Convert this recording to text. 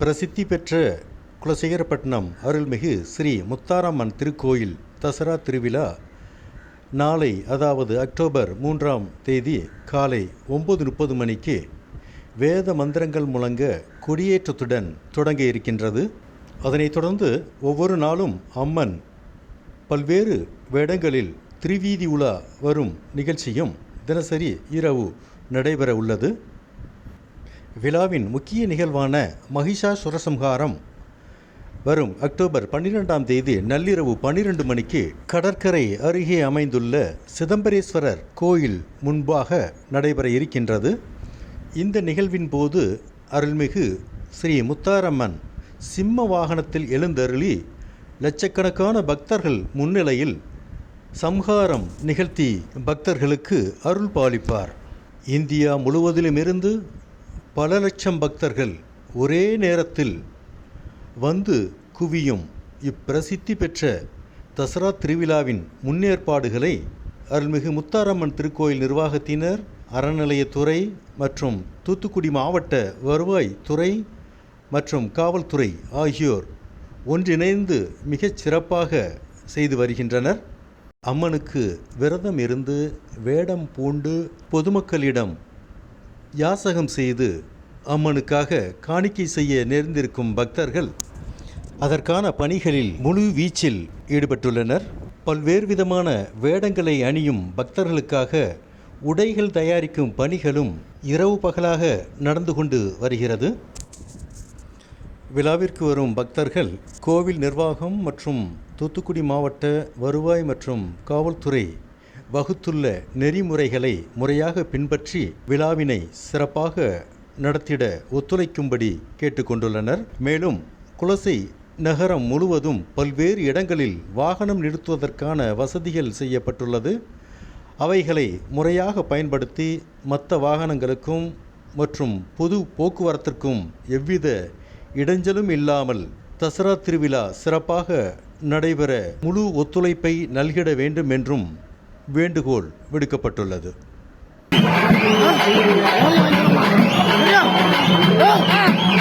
பிரசித்தி பெற்ற குலசேகரப்பட்டினம் அருள்மிகு ஸ்ரீ முத்தாரம்மன் திருக்கோயில் தசரா திருவிழா நாளை, அதாவது அக்டோபர் 3ஆம் தேதி காலை 9:30 மணிக்கு வேத மந்திரங்கள் முழங்க கொடியேற்றத்துடன் தொடங்க இருக்கின்றது. அதனைத் தொடர்ந்து ஒவ்வொரு நாளும் அம்மன் பல்வேறு வேடங்களில் திருவீதி உலா வரும் நிகழ்ச்சியும் தினசரி இரவு நடைபெற உள்ளது. விழாவின் முக்கிய நிகழ்வான மகிஷாசுரசம்ஹாரம் வரும் அக்டோபர் 12ஆம் தேதி நள்ளிரவு 12 மணிக்கு கடற்கரை அருகே அமைந்துள்ள சிதம்பரேஸ்வரர் கோயில் முன்பாக நடைபெற இருக்கின்றது. இந்த நிகழ்வின் போது அருள்மிகு ஸ்ரீ முத்தாரம்மன் சிம்ம வாகனத்தில் எழுந்தருளி லட்சக்கணக்கான பக்தர்கள் முன்னிலையில் சம்ஹாரம் நிகழ்த்தி பக்தர்களுக்கு அருள் பாலிப்பார். இந்தியா முழுவதிலுமிருந்து பல லட்சம் பக்தர்கள் ஒரே நேரத்தில் வந்து குவியும் இப்பிரசித்தி பெற்ற தசரா திருவிழாவின் முன்னேற்பாடுகளை அருள்மிகு முத்தாரம்மன் திருக்கோயில் நிர்வாகத்தினர், அறநிலையத்துறை மற்றும் தூத்துக்குடி மாவட்ட வருவாய் துறை மற்றும் காவல்துறை ஆகியோர் ஒன்றிணைந்து மிகச் சிறப்பாக செய்து வருகின்றனர். அம்மனுக்கு விரதம் இருந்து வேடம் பூண்டு பொதுமக்களிடம் யாசகம் செய்து அம்மனுக்காக காணிக்கை செய்ய நேர்ந்திருக்கும் பக்தர்கள் அதற்கான பணிகளில் முழு வீச்சில் ஈடுபட்டுள்ளனர். பல்வேறு விதமான வேடங்களை அணியும் பக்தர்களுக்காக உடைகள் தயாரிக்கும் பணிகளும் இரவு பகலாக நடந்து கொண்டு வருகிறது. விழாவிற்கு வரும் பக்தர்கள் கோவில் நிர்வாகம் மற்றும் தூத்துக்குடி மாவட்ட வருவாய் மற்றும் காவல்துறை வகுத்துள்ள நெறிமுறைகளை முறையாக பின்பற்றி விழாவினை சிறப்பாக நடத்திட ஒத்துழைக்கும்படி கேட்டுக்கொண்டுள்ளனர். மேலும் குலசை நகரம் முழுவதும் பல்வேறு இடங்களில் வாகனம் நிறுத்துவதற்கான வசதிகள் செய்யப்பட்டுள்ளது. அவைகளை முறையாக பயன்படுத்தி மற்ற வாகனங்களுக்கும் மற்றும் பொது போக்குவரத்திற்கும் எவ்வித இடைஞ்சலும் இல்லாமல் தசரா திருவிழா சிறப்பாக நடைபெற முழு ஒத்துழைப்பை நல்கிட வேண்டும் என்றும் வேண்டுகோள் விடுக்கப்பட்டுள்ளது. Yeah.